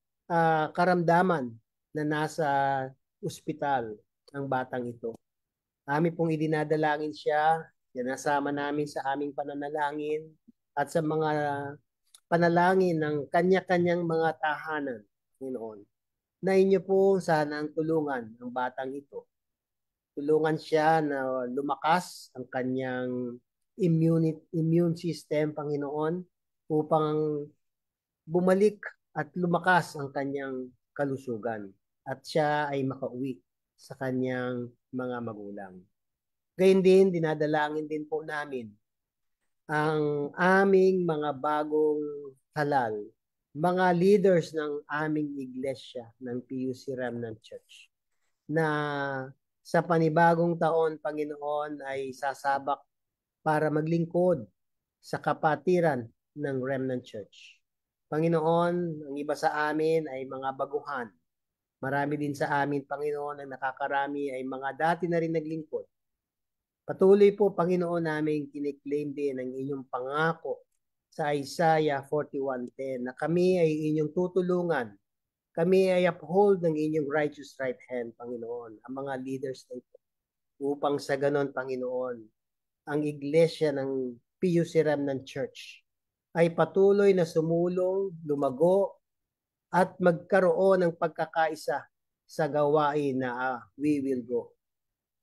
S7: karamdaman na nasa ospital ang batang ito. Amin pong idinadalangin siya, nasama namin sa aming pananalangin at sa mga panalangin ng kanya-kanyang mga tahanan, Panginoon, na inyo po sana ang tulungan ng batang ito. Tulungan siya na lumakas ang kanyang immune system, Panginoon, upang bumalik at lumakas ang kanyang kalusugan at siya ay makauwi sa kanyang mga magulang. Gayun din, dinadalangin din po namin ang aming mga bagong halal, mga leaders ng aming iglesia ng PUC Remnant Church, na sa panibagong taon, Panginoon, ay sasabak para maglingkod sa kapatiran ng Remnant Church. Panginoon, ang iba sa amin ay mga baguhan. Marami din sa amin, Panginoon, ang nakakarami ay mga dati na rin naglingkod. Patuloy po, Panginoon, namin kiniklaim din ang inyong pangako sa Isaiah 41:10 na kami ay inyong tutulungan. Kami ay uphold ng inyong righteous right hand, Panginoon, ang mga leaders na ito. Upang sa ganon, Panginoon, ang iglesia ng PUC Remnant Church ay patuloy na sumulong, lumago, at magkaroon ng pagkakaisa sa gawain na we will go.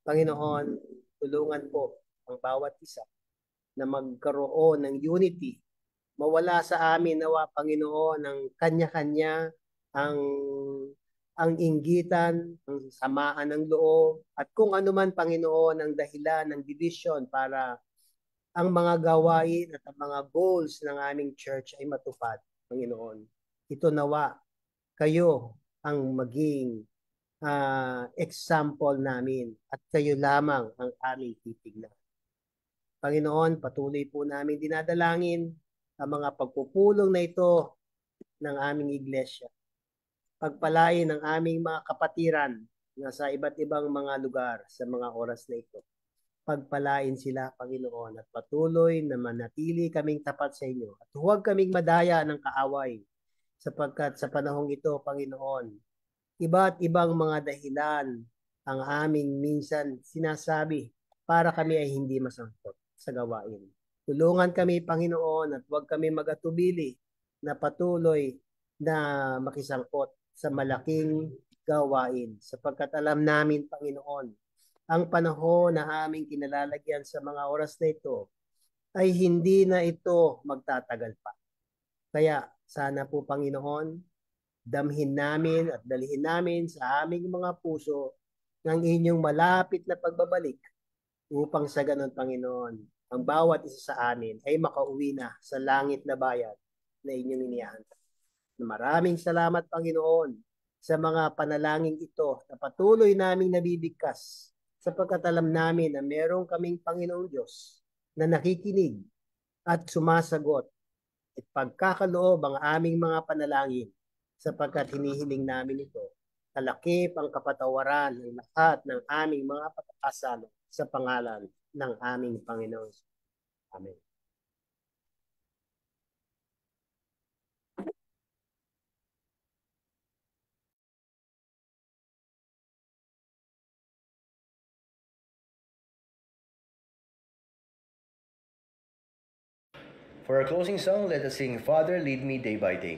S7: Panginoon, tulungan po ang bawat isa na magkaroon ng unity. Mawala sa amin nawa, Panginoon, ang kanya-kanya, ang inggitan, ang samaan ng loob, at kung ano man, Panginoon, ang dahilan ng division para ang mga gawain at ang mga goals ng aming church ay matupad, Panginoon. Ito nawa, kayo ang maging example namin at kayo lamang ang aming titignan. Panginoon, patuloy po namin dinadalangin ang mga pagpupulong na ito ng aming iglesia Pagpalain ang aming mga kapatiran na sa iba't ibang mga lugar sa mga oras na ito. Pagpalain sila, Panginoon, at patuloy na manatili kaming tapat sa inyo. At huwag kaming madaya ng kaaway, sapagkat sa panahong ito, Panginoon, iba't ibang mga dahilan ang aming minsan sinasabi para kami ay hindi masangkot sa gawain. Tulungan kami, Panginoon, at huwag kami magatubili na patuloy na makisangkot sa malaking gawain, sapagkat alam namin, Panginoon, ang panahon na aming kinalalagyan sa mga oras na ito ay hindi na ito magtatagal pa. Kaya sana po, Panginoon, damhin namin at dalhin namin sa aming mga puso ng inyong malapit na pagbabalik upang sa ganon, Panginoon, ang bawat isa sa amin ay makauwi na sa langit na bayan na inyong inihanda. Maraming salamat, Panginoon, sa mga panalangin ito na patuloy naming nabibigkas, sapagkat alam namin na meron kaming Panginoong Diyos na nakikinig at sumasagot at pagkakaloob ang aming mga panalangin, sapagkat hinihiling namin ito. Kalakip ang kapatawaran ng lahat ng aming mga pagkakasala sa pangalan ng aming Panginoon. Amen.
S1: For our closing song, let us sing Father, Lead Me Day by Day.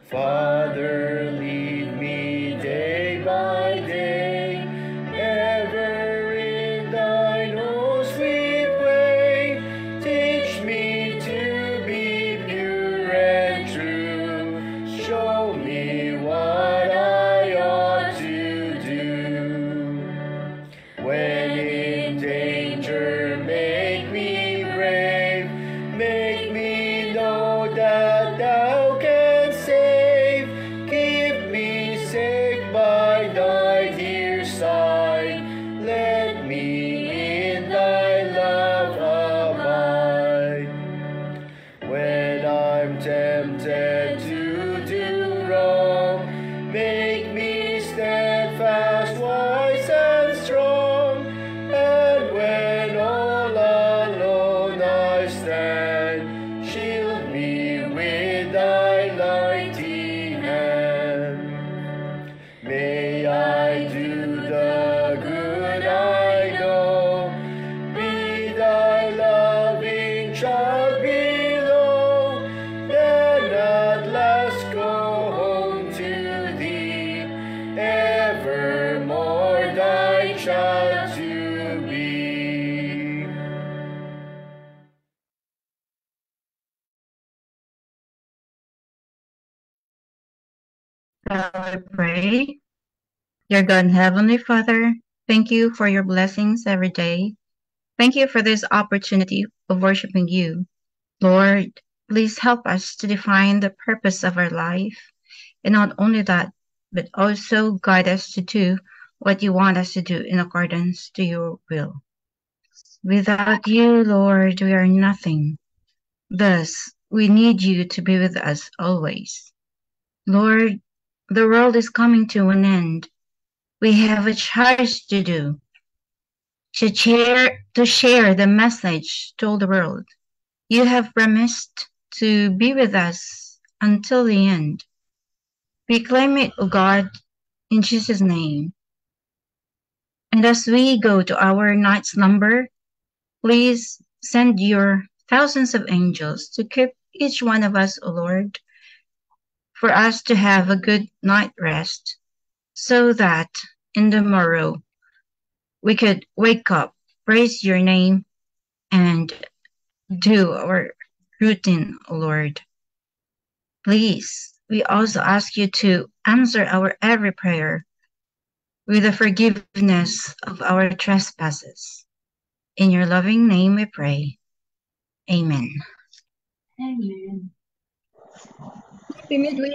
S1: Father, lead me day by day, ever in thine own sweet way. Teach me to be pure and true. Show me what I ought to do. When in danger, make me brave. Make me know that thou canst save. Keep me safe by thy dear side. Let me in thy love abide. When I'm tempted to do wrong, make me steadfast, wise and strong. And when all alone I stand, shield me with thy mighty hand. May I do the good I know, be thy loving child below, then at last go home to thee, evermore thy child to be.
S4: Shall we pray? Dear God and Heavenly Father, thank you for your blessings every day. Thank you for this opportunity of worshiping you. Lord, please help us to define the purpose of our life. And not only that, but also guide us to do what you want us to do in accordance to your will. Without you, Lord, we are nothing. Thus, we need you to be with us always. Lord, the world is coming to an end. We have a charge to do, to share the message to all the world. You have promised to be with us until the end. We claim it, O God, in Jesus' name. And as we go to our night slumber, please send your thousands of angels to keep each one of us, O Lord, for us to have a good night rest, so that in the morrow we could wake up, praise your name, and do our routine, O Lord. Please, we also ask you to answer our every prayer with the forgiveness of our trespasses. In your loving name we pray. Amen.
S2: Amen. Happy midweek.